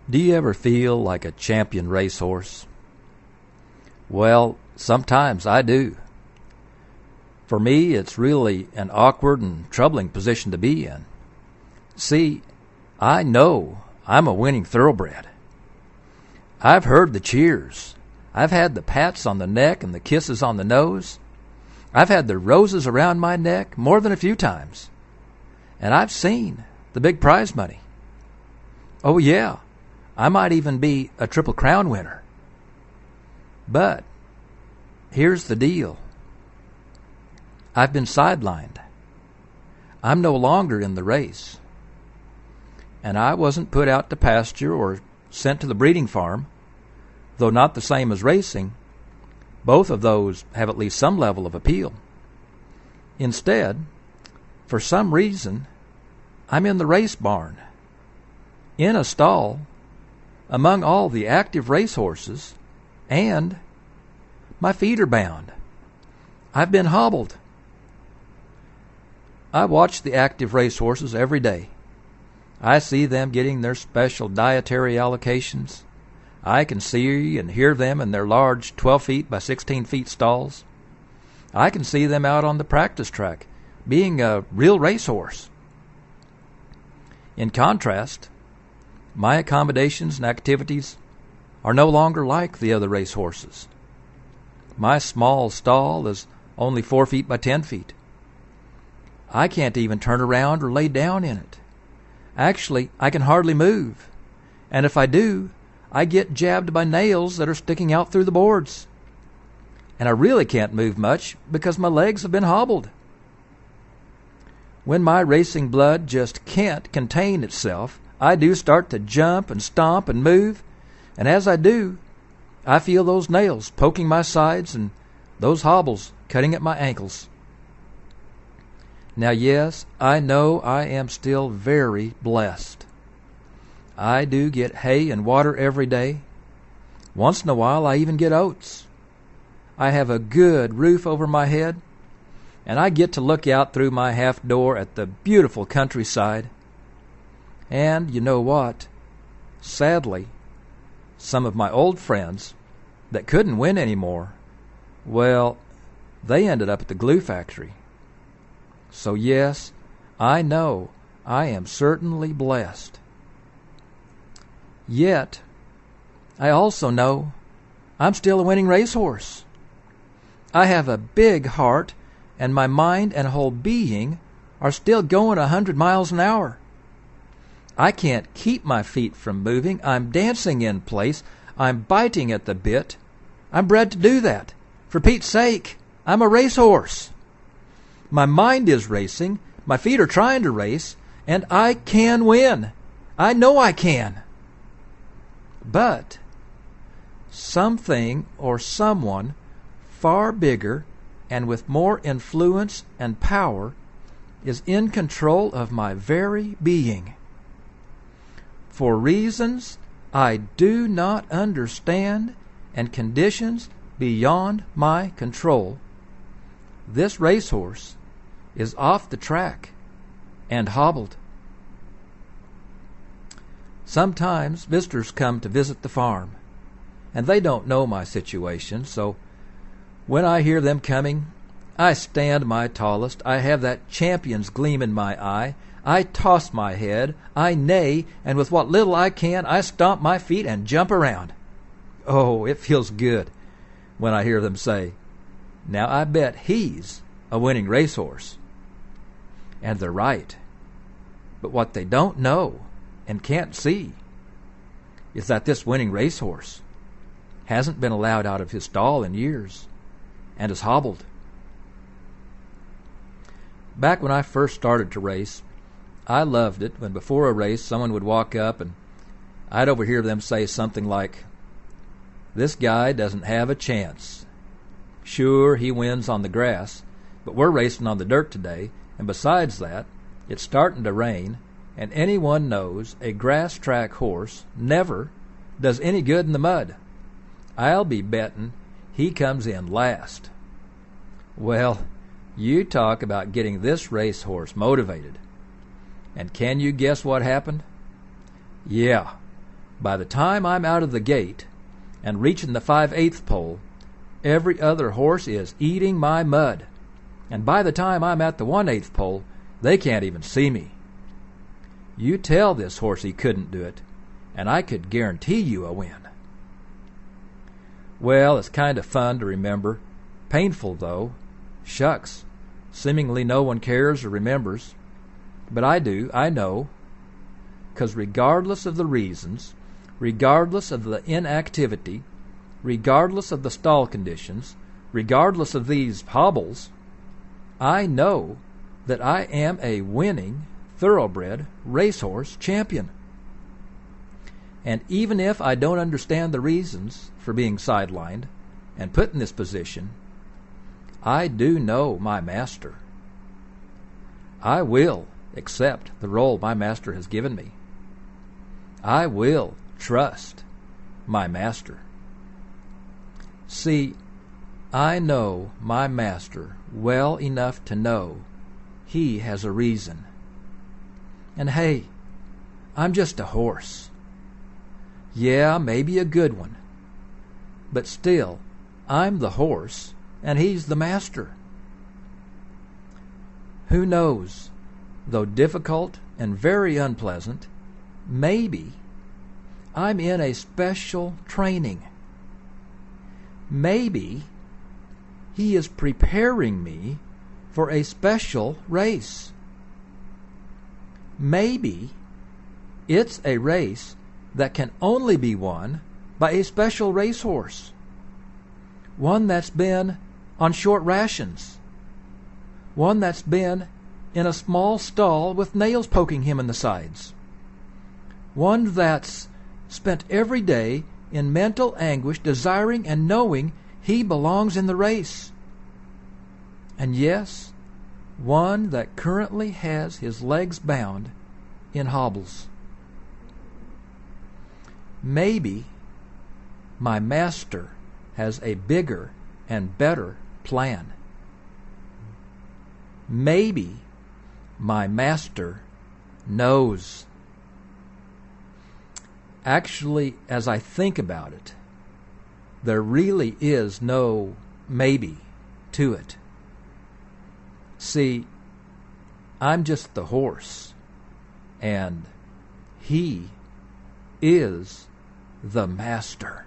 Do you ever feel like a champion racehorse? Well, sometimes I do. For me, it's really an awkward and troubling position to be in. See, I know I'm a winning thoroughbred. I've heard the cheers. I've had the pats on the neck and the kisses on the nose. I've had the roses around my neck more than a few times. And I've seen the big prize money. Oh yeah, I might even be a Triple Crown winner. But here's the deal. I've been sidelined. I'm no longer in the race. And I wasn't put out to pasture or sent to the breeding farm, though not the same as racing. Both of those have at least some level of appeal. Instead, for some reason, I'm in the race barn, in a stall, among all the active racehorses, and my feet are bound. I've been hobbled. I watch the active racehorses every day. I see them getting their special dietary allocations. I can see and hear them in their large 12 feet by 16 feet stalls. I can see them out on the practice track, being a real racehorse. In contrast, my accommodations and activities are no longer like the other racehorses. My small stall is only 4 feet by 10 feet. I can't even turn around or lay down in it. Actually, I can hardly move. And if I do, I get jabbed by nails that are sticking out through the boards. And I really can't move much because my legs have been hobbled. When my racing blood just can't contain itself, I do start to jump and stomp and move, and as I do, I feel those nails poking my sides and those hobbles cutting at my ankles. Now, yes, I know I am still very blessed. I do get hay and water every day. Once in a while, I even get oats. I have a good roof over my head, and I get to look out through my half door at the beautiful countryside. And you know what? Sadly, some of my old friends that couldn't win anymore, well, they ended up at the glue factory. So yes, I know I am certainly blessed. Yet, I also know I'm still a winning racehorse. I have a big heart, and my mind and whole being are still going 100 miles an hour. I can't keep my feet from moving. I'm dancing in place. I'm biting at the bit. I'm bred to do that. For Pete's sake, I'm a racehorse. My mind is racing. My feet are trying to race. And I can win. I know I can. But something or someone far bigger and with more influence and power is in control of my very being. For reasons I do not understand and conditions beyond my control, this racehorse is off the track and hobbled. Sometimes visitors come to visit the farm, and they don't know my situation, so when I hear them coming, I stand my tallest. I have that champion's gleam in my eye. I toss my head, I neigh, and with what little I can, I stomp my feet and jump around. Oh, it feels good when I hear them say, "Now I bet he's a winning racehorse." And they're right. But what they don't know and can't see is that this winning racehorse hasn't been allowed out of his stall in years and is hobbled. Back when I first started to race, I loved it when before a race someone would walk up and I'd overhear them say something like, "This guy doesn't have a chance. Sure, he wins on the grass, but we're racing on the dirt today, and besides that, it's starting to rain, and anyone knows a grass track horse never does any good in the mud. I'll be betting he comes in last." Well, you talk about getting this racehorse motivated. And can you guess what happened? Yeah, By the time I'm out of the gate and reaching the 5/8 pole, every other horse is eating my mud. And by the time I'm at the 1/8 pole, they can't even see me. You tell this horse he couldn't do it, and I could guarantee you a win. Well, it's kind of fun to remember. Painful, though. Shucks. Seemingly no one cares or remembers. But I do, I know. 'Cause regardless of the reasons, regardless of the inactivity, regardless of the stall conditions, regardless of these hobbles, I know that I am a winning thoroughbred racehorse champion. And even if I don't understand the reasons for being sidelined and put in this position, I do know my master. I will accept the role my master has given me. I will trust my master. See, I know my master well enough to know he has a reason. And hey, I'm just a horse. Yeah, maybe a good one. But still, I'm the horse and he's the master. Who knows, though difficult and very unpleasant, maybe I'm in a special training. Maybe he is preparing me for a special race. Maybe it's a race that can only be won by a special racehorse. One that's been on short rations. One that's been in a small stall with nails poking him in the sides. One that's spent every day in mental anguish, desiring and knowing he belongs in the race. And yes, one that currently has his legs bound in hobbles. Maybe my master has a bigger and better plan. Maybe my master knows. Actually, as I think about it, there really is no maybe to it. See, I'm just the horse, and he is the master.